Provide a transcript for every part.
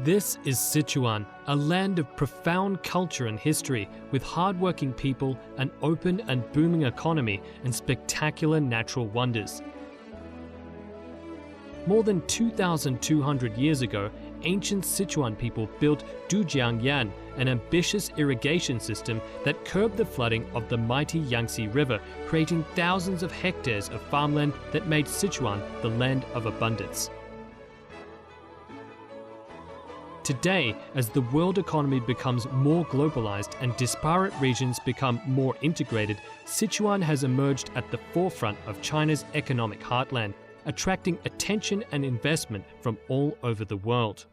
This is Sichuan, a land of profound culture and history, with hardworking people, an open and booming economy, and spectacular natural wonders. More than 2,200 years ago, ancient Sichuan people built Dujiangyan, an ambitious irrigation system that curbed the flooding of the mighty Yangtze River, creating thousands of hectares of farmland that made Sichuan the land of abundance. Today, as the world economy becomes more globalized and disparate regions become more integrated, Sichuan has emerged at the forefront of China's economic heartland, attracting attention and investment from all over the world.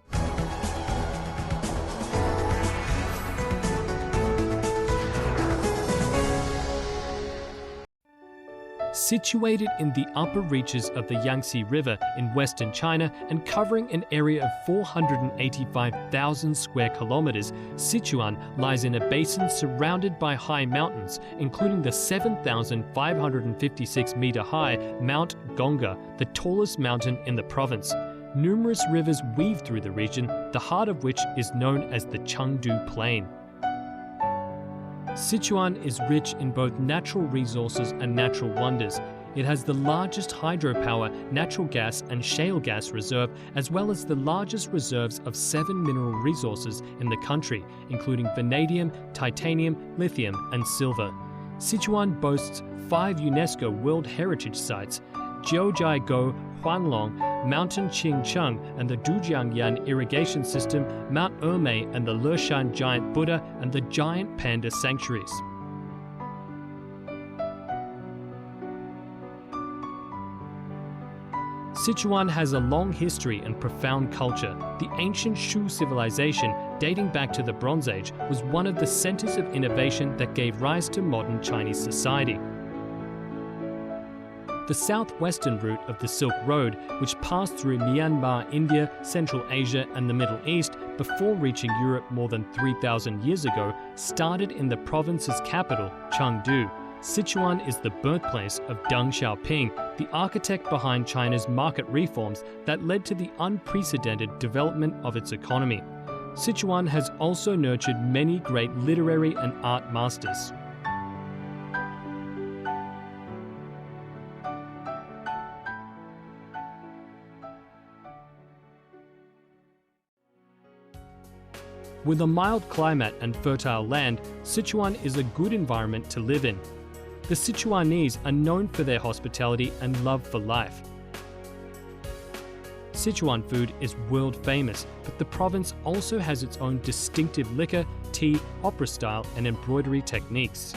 Situated in the upper reaches of the Yangtze River in western China and covering an area of 485,000 square kilometers, Sichuan lies in a basin surrounded by high mountains, including the 7,556-meter-high Mount Gongga, the tallest mountain in the province. Numerous rivers weave through the region, the heart of which is known as the Chengdu Plain. Sichuan is rich in both natural resources and natural wonders. It has the largest hydropower, natural gas and shale gas reserve, as well as the largest reserves of 7 mineral resources in the country, including vanadium, titanium, lithium and silver. Sichuan boasts 5 UNESCO World Heritage Sites: Jiuzhaigou, Huanglong, Mountain Qingcheng and the Dujiangyan irrigation system, Mount Ermei and the Leshan giant Buddha and the giant panda sanctuaries. Sichuan has a long history and profound culture. The ancient Shu civilization, dating back to the Bronze Age, was one of the centers of innovation that gave rise to modern Chinese society. The southwestern route of the Silk Road, which passed through Myanmar, India, Central Asia and the Middle East before reaching Europe more than 3,000 years ago, started in the province's capital, Chengdu. Sichuan is the birthplace of Deng Xiaoping, the architect behind China's market reforms that led to the unprecedented development of its economy. Sichuan has also nurtured many great literary and art masters. With a mild climate and fertile land, Sichuan is a good environment to live in. The Sichuanese are known for their hospitality and love for life. Sichuan food is world famous, but the province also has its own distinctive liquor, tea, opera style and embroidery techniques.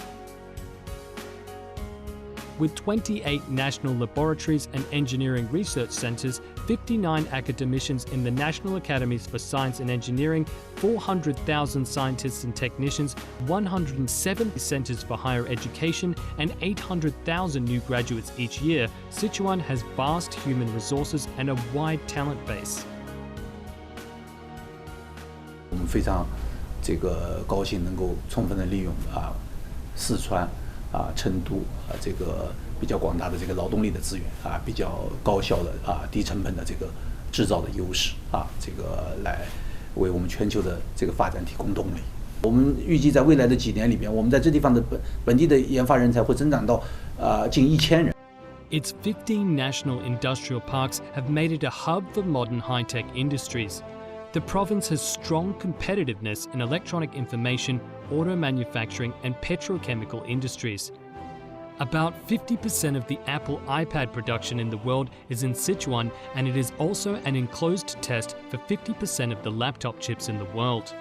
With 28 national laboratories and engineering research centers, 59 academicians in the National Academies for Science and Engineering, 400,000 scientists and technicians, 170 centers for higher education, and 800,000 new graduates each year, Sichuan has vast human resources and a wide talent base. 我们非常高兴能够充分的利用四川成都这个比较广大的这个劳动力的资源比较高效的低成本的这个制造的优势这个来为我们全球的这个发展提供动力。我们预计在未来的几年里面，我们在这地方的本地的研发人才会增长到近1000人。 Its 15 national industrial parks have made it a hub for modern high-tech industries. The province has strong competitiveness in electronic information, auto manufacturing and petrochemical industries. About 50% of the Apple iPad production in the world is in Sichuan, and it is also an enclosed test for 50% of the laptop chips in the world.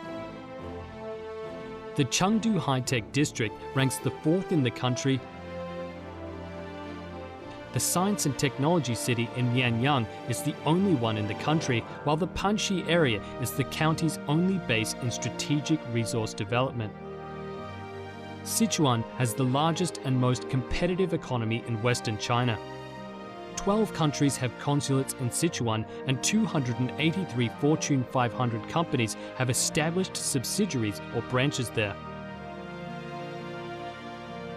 The Chengdu High-Tech District ranks the 4th in the country. The Science and Technology City in Mianyang is the only one in the country, while the Panxi area is the county's only base in strategic resource development. Sichuan has the largest and most competitive economy in Western China. 12 countries have consulates in Sichuan, and 283 Fortune 500 companies have established subsidiaries or branches there.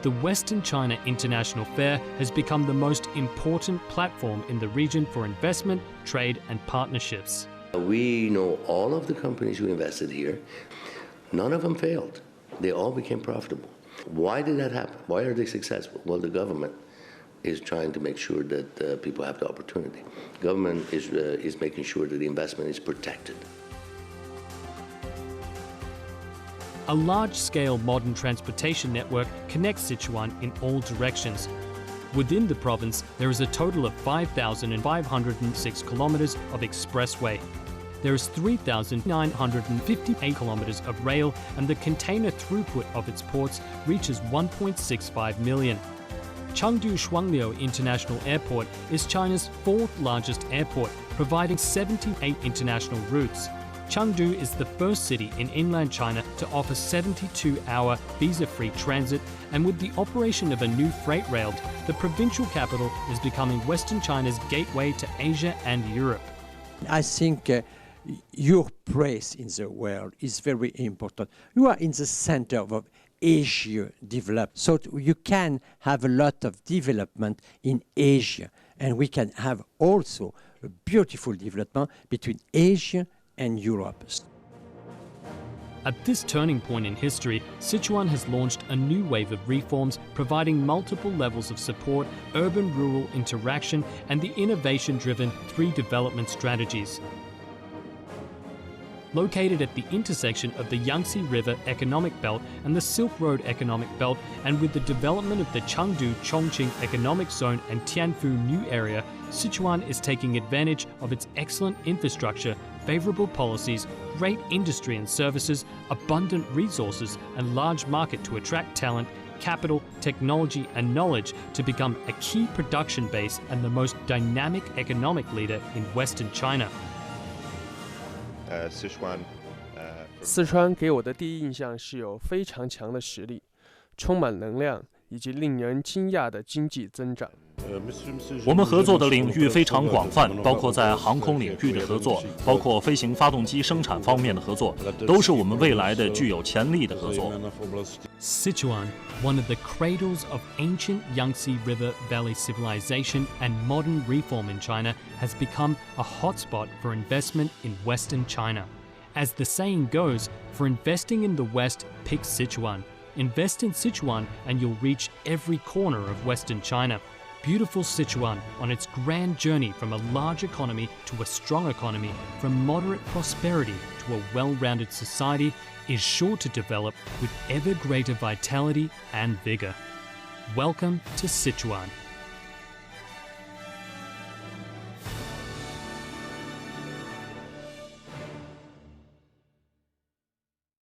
The Western China International Fair has become the most important platform in the region for investment, trade and partnerships. We know all of the companies who invested here. None of them failed. They all became profitable. Why did that happen? Why are they successful? Well, the government is trying to make sure that people have the opportunity. Government is making sure that the investment is protected. A large-scale modern transportation network connects Sichuan in all directions. Within the province, there is a total of 5,506 kilometers of expressway. There is 3,958 kilometers of rail, and the container throughput of its ports reaches 1.65 million. Chengdu Shuangliu International Airport is China's fourth largest airport, providing 78 international routes. Chengdu is the first city in inland China to offer 72-hour visa-free transit, and with the operation of a new freight rail, the provincial capital is becoming Western China's gateway to Asia and Europe. I think your place in the world is very important. You are in the center of Asia development, so you can have a lot of development in Asia, and we can have also a beautiful development between Asia and Europe. At this turning point in history, Sichuan has launched a new wave of reforms, providing multiple levels of support, urban-rural interaction, and the innovation-driven 3 development strategies. Located at the intersection of the Yangtze River Economic Belt and the Silk Road Economic Belt, and with the development of the Chengdu-Chongqing Economic Zone and Tianfu New Area, Sichuan is taking advantage of its excellent infrastructure, favorable policies, great industry and services, abundant resources, and large market to attract talent, capital, technology, and knowledge to become a key production base and the most dynamic economic leader in Western China. 四川给我的第一印象是有非常强的实力，充满能量以及令人惊讶的经济增长。我们合作的领域非常广泛，包括在航空领域的合作，包括飞行发动机生产方面的合作，都是我们未来的具有潜力的合作。Sichuan, one of the cradles of ancient Yangtze River Valley civilization and modern reform in China, has become a hotspot for investment in Western China. As the saying goes, for investing in the West, pick Sichuan. Invest in Sichuan and you'll reach every corner of Western China. Beautiful Sichuan, on its grand journey from a large economy to a strong economy, from moderate prosperity to a well-rounded society, is sure to develop with ever greater vitality and vigor. Welcome to Sichuan.